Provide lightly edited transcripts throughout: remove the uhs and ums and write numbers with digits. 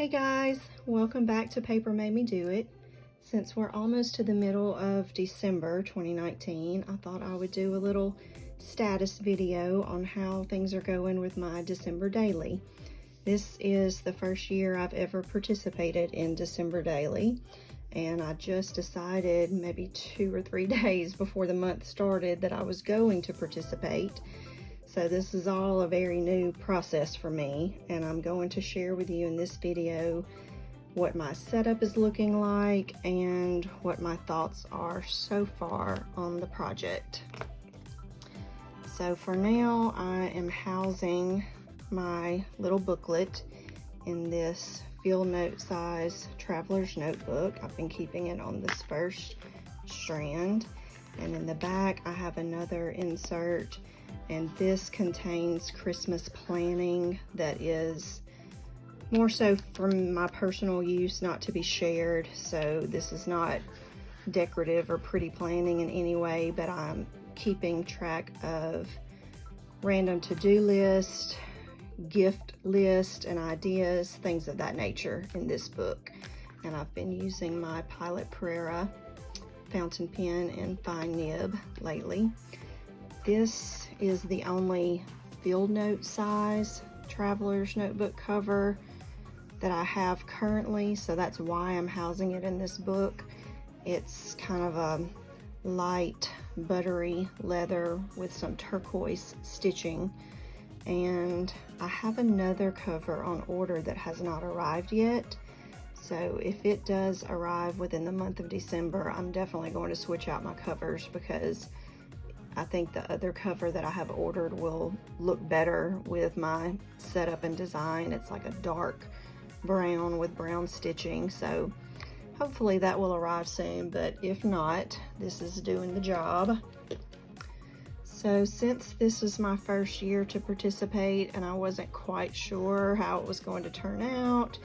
Hey guys, welcome back to Paper Made Me Do It. Since we're almost to the middle of December 2019, I thought I would do a little status video on how things are going with my December daily. This is the first year I've ever participated in December daily, and I just decided maybe 2 or 3 days before the month started that I was going to participate. So this is all a very new process for me, and I'm going to share with you in this video what my setup is looking like and what my thoughts are so far on the project. So for now, I am housing my little booklet in this field note size traveler's notebook. I've been keeping it on this first strand, and in the back I have another insert, and this contains Christmas planning that is more so for my personal use, not to be shared. So this is not decorative or pretty planning in any way, but I'm keeping track of random to-do list, gift list, and ideas, things of that nature in this book. And I've been using my Pilot Pereira fountain pen and fine nib lately. This is the only field note size traveler's notebook cover that I have currently, so that's why I'm housing it in this book. It's kind of a light buttery leather with some turquoise stitching, and I have another cover on order that has not arrived yet. So if it does arrive within the month of December, I'm definitely going to switch out my covers, because I think the other cover that I have ordered will look better with my setup and design. It's like a dark brown with brown stitching, so hopefully that will arrive soon, but if not, this is doing the job. So since this is my first year to participate and I wasn't quite sure how it was going to turn out,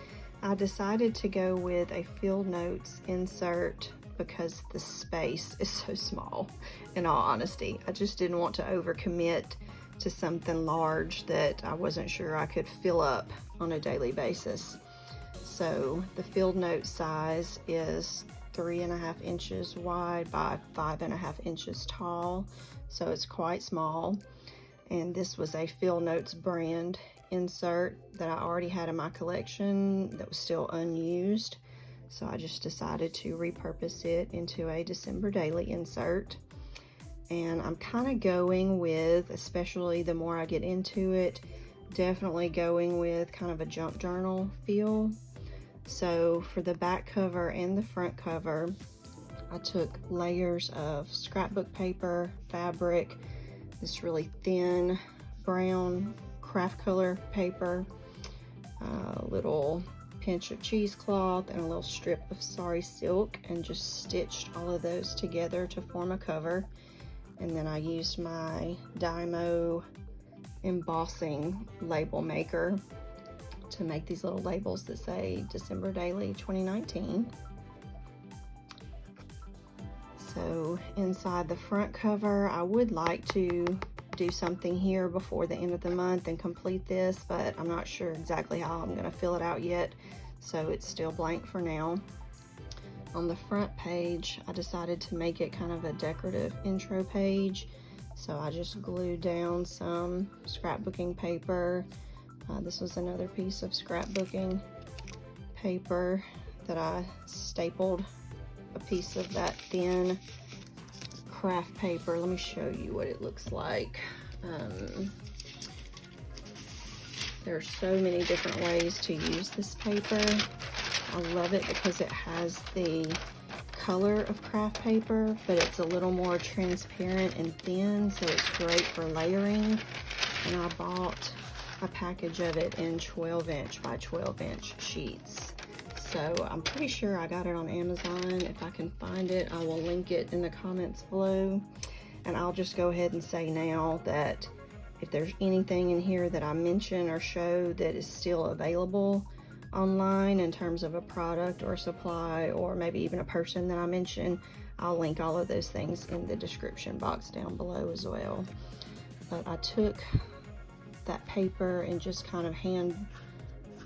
I decided to go with a field notes insert because the space is so small. In all honesty, I just didn't want to overcommit to something large that I wasn't sure I could fill up on a daily basis. So the field note size is 3.5 inches wide by 5.5 inches tall, so it's quite small. And this was a Field Notes brand insert that I already had in my collection that was still unused. So I just decided to repurpose it into a December daily insert. And I'm kind of going with, especially the more I get into it, definitely going with kind of a junk journal feel. So for the back cover and the front cover, I took layers of scrapbook paper, fabric, this really thin brown craft color paper, a little pinch of cheesecloth, and a little strip of sari silk, and just stitched all of those together to form a cover. And then I used my Dymo embossing label maker to make these little labels that say December Daily 2019. So inside the front cover, I would like to do something here before the end of the month and complete this, but I'm not sure exactly how I'm going to fill it out yet, so it's still blank for now. On the front page, I decided to make it kind of a decorative intro page, so I just glued down some scrapbooking paper. This was another piece of scrapbooking paper that I stapled a piece of that thin craft paper. Let me show you what it looks like. There are so many different ways to use this paper. I love it because it has the color of craft paper, but it's a little more transparent and thin, so it's great for layering. And I bought a package of it in 12-inch by 12-inch sheets. So I'm pretty sure I got it on Amazon. If I can find it, I will link it in the comments below. And I'll just go ahead and say now that if there's anything in here that I mention or show that is still available online in terms of a product or a supply, or maybe even a person that I mention, I'll link all of those things in the description box down below as well. But I took that paper and just kind of hand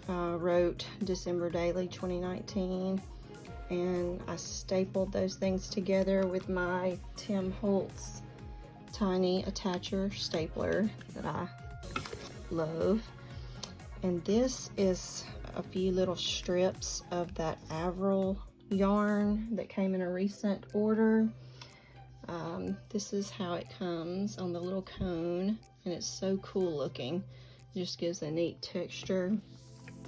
wrote December Daily 2019, and I stapled those things together with my Tim Holtz tiny attacher stapler that I love. And this is a few little strips of that Avril yarn that came in a recent order. This is how it comes on the little cone, and it's so cool looking. It just gives a neat texture.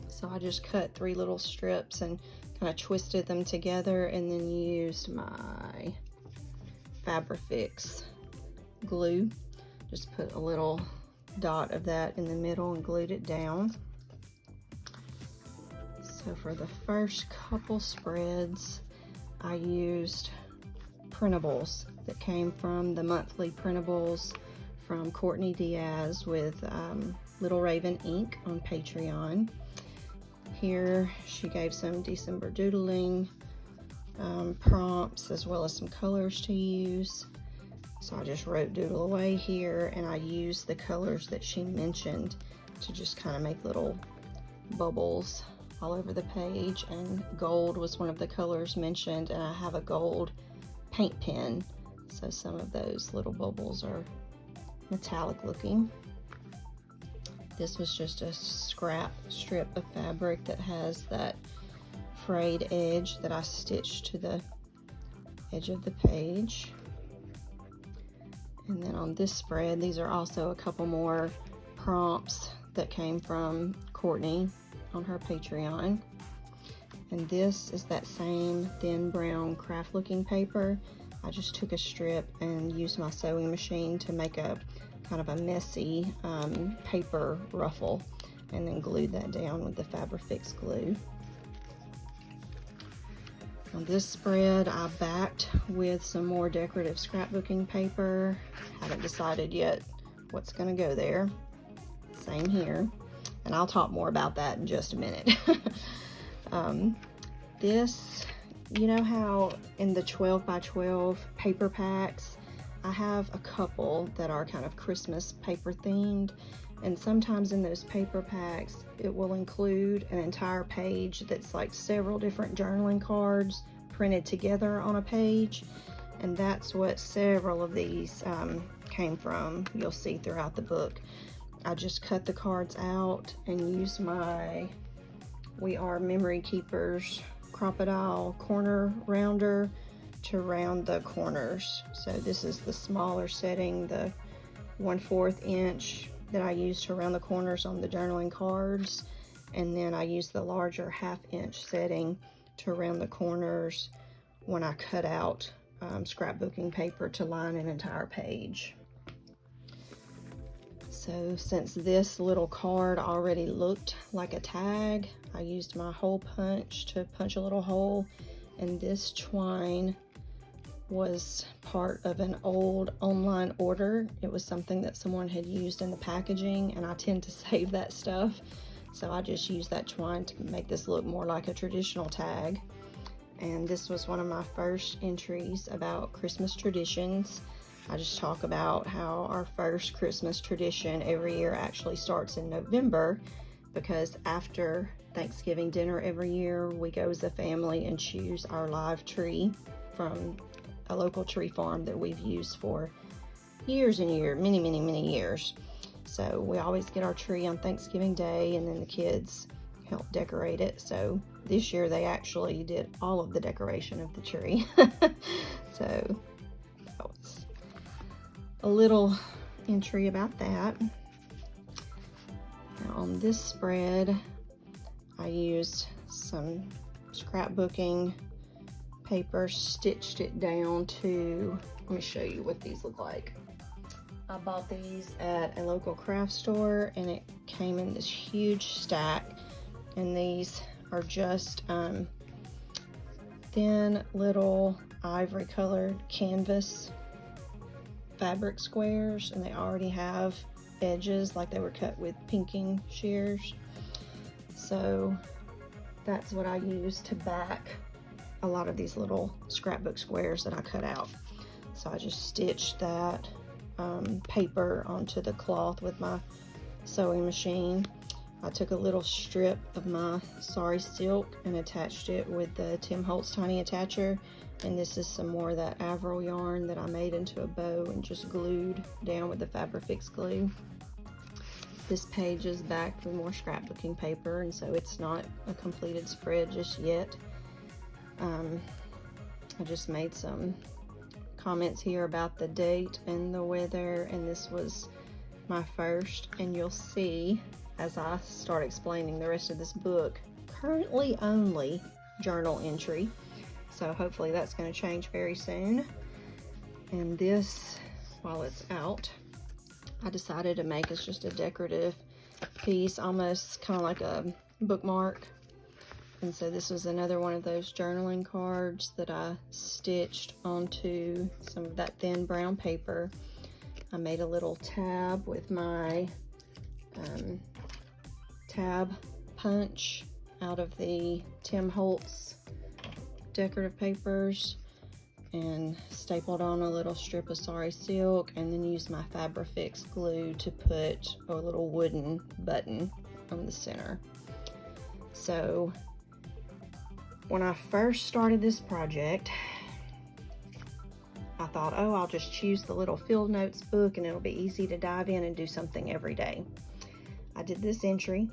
So I just cut 3 little strips and kind of twisted them together, and then used my Fabrifix glue. Just put a little dot of that in the middle and glued it down. So for the first couple spreads, I used printables that came from the monthly printables from Courtney Diaz with Little Raven ink on Patreon. Here she gave some December doodling prompts, as well as some colors to use. So I just wrote doodle away here, and I used the colors that she mentioned to just kind of make little bubbles all over the page. And gold was one of the colors mentioned, and I have a gold paint pen, so some of those little bubbles are metallic looking. This was just a scrap strip of fabric that has that frayed edge that I stitched to the edge of the page. And then on this spread, these are also a couple more prompts that came from Courtney on her Patreon. And this is that same thin brown craft looking paper. I just took a strip and used my sewing machine to make a kind of a messy paper ruffle, and then glued that down with the Fabrifix glue. On this spread, I backed with some more decorative scrapbooking paper. Haven't decided yet what's gonna go there. Same here. And I'll talk more about that in just a minute. This, you know how in the 12 by 12 paper packs, I have a couple that are kind of Christmas paper themed, and sometimes in those paper packs it will include an entire page that's like several different journaling cards printed together on a page, and that's what several of these came from. You'll see throughout the book. I just cut the cards out and used my We Are Memory Keepers crocodile corner rounder to round the corners. So this is the smaller setting, the 1/4 inch that I used to round the corners on the journaling cards, and then I used the larger 1/2 inch setting to round the corners when I cut out scrapbooking paper to line an entire page. So since this little card already looked like a tag, I used my hole punch to punch a little hole, and this twine was part of an old online order. It was something that someone had used in the packaging, and I tend to save that stuff. So I just used that twine to make this look more like a traditional tag. And this was one of my first entries about Christmas traditions. I just talk about how our first Christmas tradition every year actually starts in November, because after Thanksgiving dinner every year, we go as a family and choose our live tree from a local tree farm that we've used for years and years, many years. So we always get our tree on Thanksgiving Day, and then the kids help decorate it. So this year they actually did all of the decoration of the tree. So that was a little entry about that. Now on this spread, I used some scrapbooking paper, stitched it down to, let me show you what these look like. I bought these at a local craft store, and it came in this huge stack, and these are just thin little ivory colored canvas fabric squares, and they already have edges like they were cut with pinking shears. So that's what I used to back a lot of these little scrapbook squares that I cut out. So I just stitched that paper onto the cloth with my sewing machine, I took a little strip of my sari silk and attached it with the Tim Holtz Tiny Attacher. And this is some more of that Avril yarn that I made into a bow and just glued down with the Fabrifix glue. This page is backed with more scrapbooking paper, and so it's not a completed spread just yet. I just made some comments here about the date and the weather, and this was my first, and you'll see as I start explaining the rest of this book, currently only journal entry. So hopefully that's going to change very soon. And this, while it's out, I decided to make as just a decorative piece, almost kind of like a bookmark. And so this was another one of those journaling cards that I stitched onto some of that thin brown paper. I made a little tab with my tab punch out of the Tim Holtz decorative papers, and stapled on a little strip of sari silk, and then used my Fabrifix glue to put a little wooden button on the center. So when I first started this project, I thought, oh, I'll just choose the little field notes book and it'll be easy to dive in and do something every day. I did this entry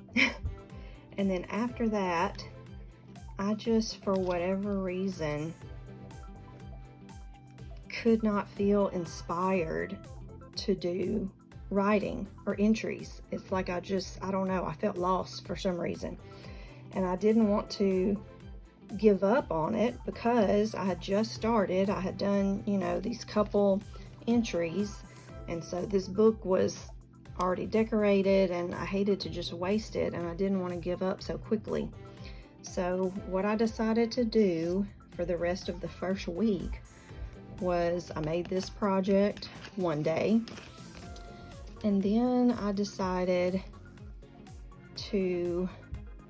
and then after that, I just, for whatever reason, could not feel inspired to do writing or entries. It's like I don't know, I felt lost for some reason. And I didn't want to give up on it because I had just started. I had done, you know, these couple entries, and so this book was already decorated and I hated to just waste it, and I didn't want to give up so quickly. So what I decided to do for the rest of the first week was I made this project one day, and then I decided to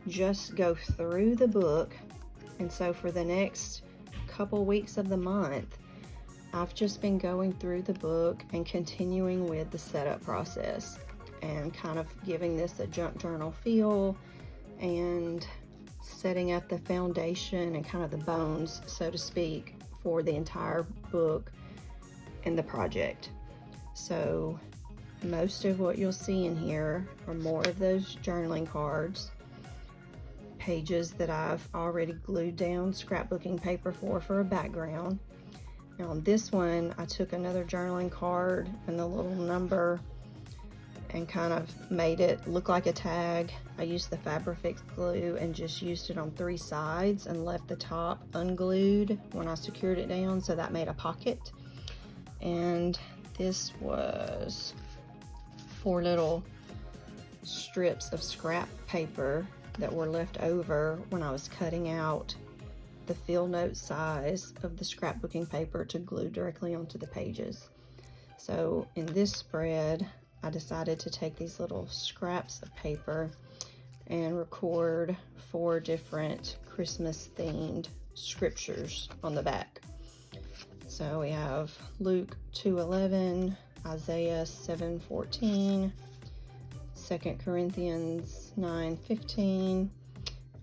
just go through the book. And so for the next couple weeks of the month, I've just been going through the book and continuing with the setup process and kind of giving this a junk journal feel and setting up the foundation and kind of the bones, so to speak, for the entire book and the project. So most of what you'll see in here are more of those journaling cards, pages that I've already glued down scrapbooking paper for a background. Now on this one, I took another journaling card and the little number and kind of made it look like a tag. I used the Fabrifix glue and just used it on 3 sides and left the top unglued when I secured it down, so that made a pocket. And this was 4 little strips of scrap paper that were left over when I was cutting out the field note size of the scrapbooking paper to glue directly onto the pages. So in this spread, I decided to take these little scraps of paper and record 4 different Christmas themed scriptures on the back. So we have Luke 2:11, Isaiah 7:14, 2 Corinthians 9:15,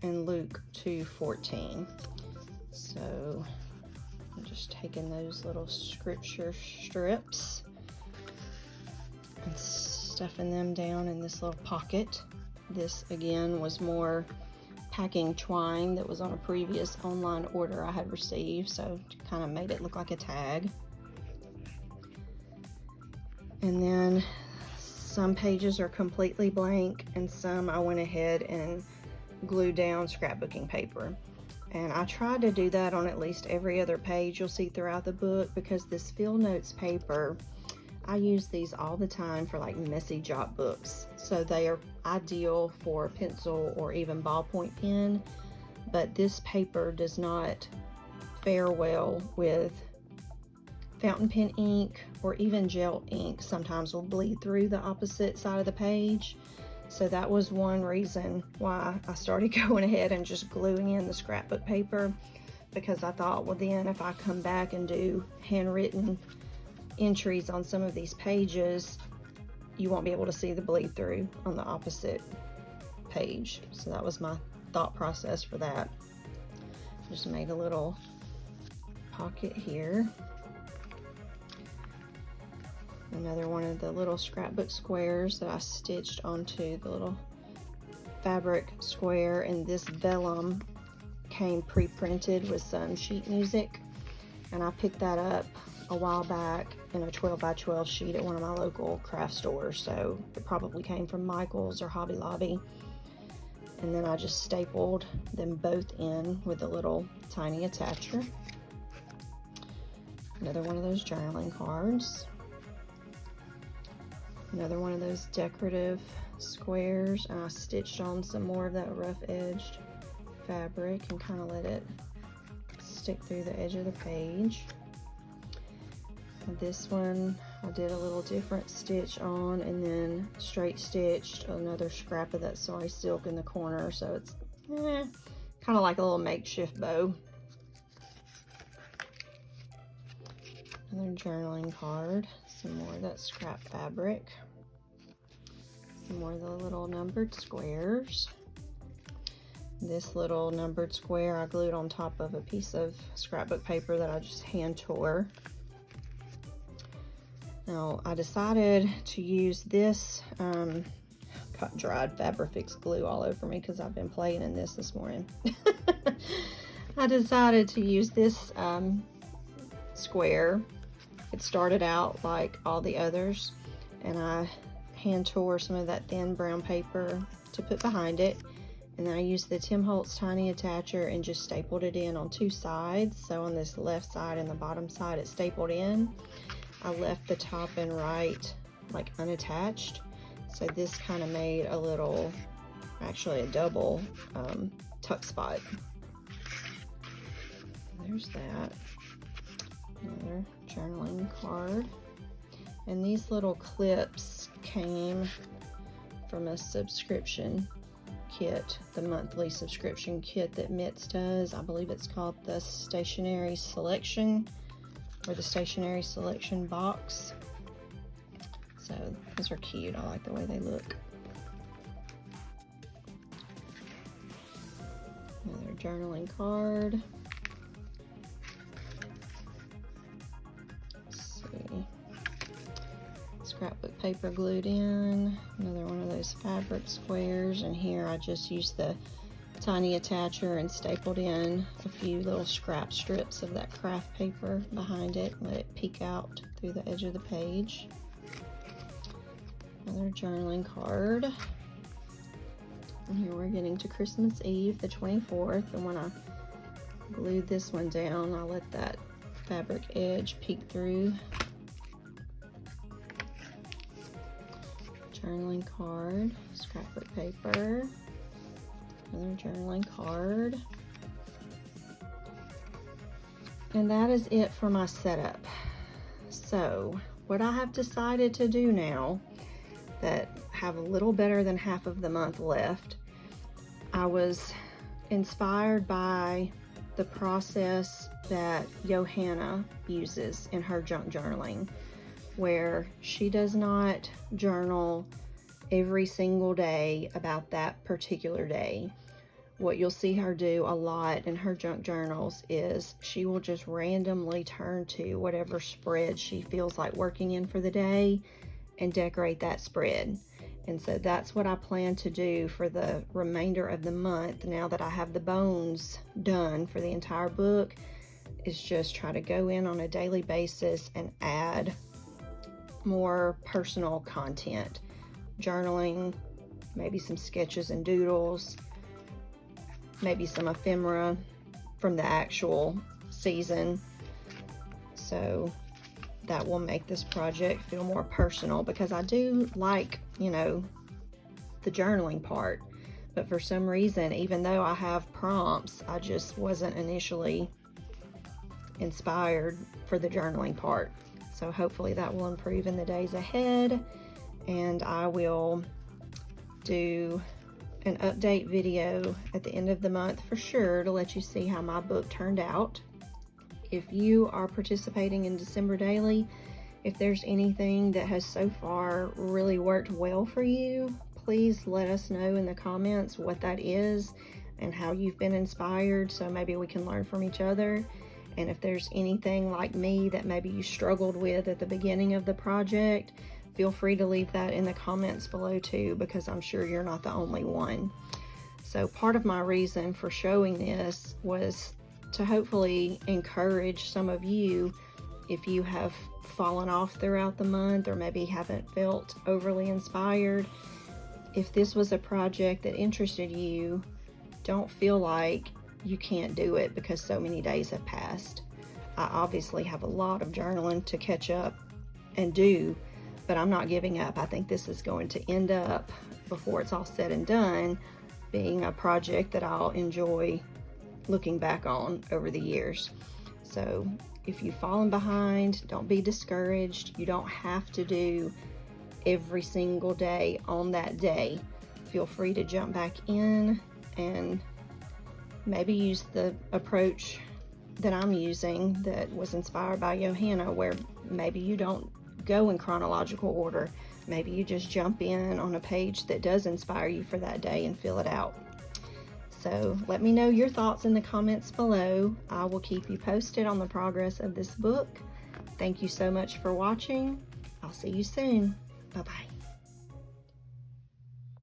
and Luke 2:14. So I'm just taking those little scripture strips and stuffing them down in this little pocket. This again was more packing twine that was on a previous online order I had received, so kind of made it look like a tag. And then some pages are completely blank and some I went ahead and glued down scrapbooking paper. And I tried to do that on at least every other page you'll see throughout the book, because this field notes paper, I use these all the time for like messy jot books. So they are ideal for pencil or even ballpoint pen, but this paper does not fare well with fountain pen ink, or even gel ink sometimes will bleed through the opposite side of the page. So that was one reason why I started going ahead and just gluing in the scrapbook paper, because I thought, well then if I come back and do handwritten entries on some of these pages, you won't be able to see the bleed through on the opposite page. So that was my thought process for that. Just made a little pocket here. Another one of the little scrapbook squares that I stitched onto the little fabric square, and this vellum came pre-printed with some sheet music, and I picked that up a while back in a 12 by 12 sheet at one of my local craft stores, so it probably came from Michael's or Hobby Lobby. And then I just stapled them both in with a little tiny attacher. Another one of those journaling cards. Another one of those decorative squares, and I stitched on some more of that rough edged fabric and kind of let it stick through the edge of the page. This one I did a little different stitch on, and then straight stitched another scrap of that soy silk in the corner, so it's kind of like a little makeshift bow. Another journaling card, some more of that scrap fabric, some more of the little numbered squares. This little numbered square I glued on top of a piece of scrapbook paper that I just hand tore. Now I decided to use this, got dried Fabrifix glue all over me because I've been playing in this morning. I decided to use this square. It started out like all the others, and I hand tore some of that thin brown paper to put behind it, and then I used the Tim Holtz tiny attacher and just stapled it in on two sides. So on this left side and the bottom side it stapled in. I left the top and right like unattached, so this kind of made a little, actually a double tuck spot. There's that. Another journaling card. And these little clips came from a subscription kit, the monthly subscription kit that Mitts does. I believe it's called the Stationery Selection, or the Stationery Selection box. So those are cute. I like the way they look. Another journaling card. Let's see. Scrapbook paper glued in. Another one of those fabric squares. And here I just used the tiny attacher and stapled in a few little scrap strips of that craft paper behind it. Let it peek out through the edge of the page. Another journaling card. And here we're getting to Christmas Eve, the 24th. And when I glued this one down, I let that fabric edge peek through. Journaling card, scrapbook paper. Another journaling card. And that is it for my setup. So what I have decided to do now that have a little better than half of the month left, I was inspired by the process that Johanna uses in her junk journaling, where she does not journal every single day about that particular day. What you'll see her do a lot in her junk journals is she will just randomly turn to whatever spread she feels like working in for the day and decorate that spread. And so that's what I plan to do for the remainder of the month, now that I have the bones done for the entire book, is just try to go in on a daily basis and add more personal content. Journaling, maybe some sketches and doodles, maybe some ephemera from the actual season. So that will make this project feel more personal, because I do like, you know, the journaling part, but for some reason, even though I have prompts, I just wasn't initially inspired for the journaling part. So hopefully that will improve in the days ahead, and I will do an update video at the end of the month for sure to let you see how my book turned out. If you are participating in December Daily, if there's anything that has so far really worked well for you, please let us know in the comments what that is and how you've been inspired, so maybe we can learn from each other. And if there's anything like me that maybe you struggled with at the beginning of the project, feel free to leave that in the comments below too, because I'm sure you're not the only one. So part of my reason for showing this was to hopefully encourage some of you, if you have fallen off throughout the month or maybe haven't felt overly inspired. If this was a project that interested you, don't feel like you can't do it because so many days have passed. I obviously have a lot of journaling to catch up and do, but I'm not giving up. I think this is going to end up, before it's all said and done, being a project that I'll enjoy looking back on over the years. So if you've fallen behind, don't be discouraged. You don't have to do every single day on that day. Feel free to jump back in and maybe use the approach that I'm using that was inspired by Johanna, where maybe you don't go in chronological order. Maybe you just jump in on a page that does inspire you for that day and fill it out. So let me know your thoughts in the comments below. I will keep you posted on the progress of this book. Thank you so much for watching. I'll see you soon. Bye-bye.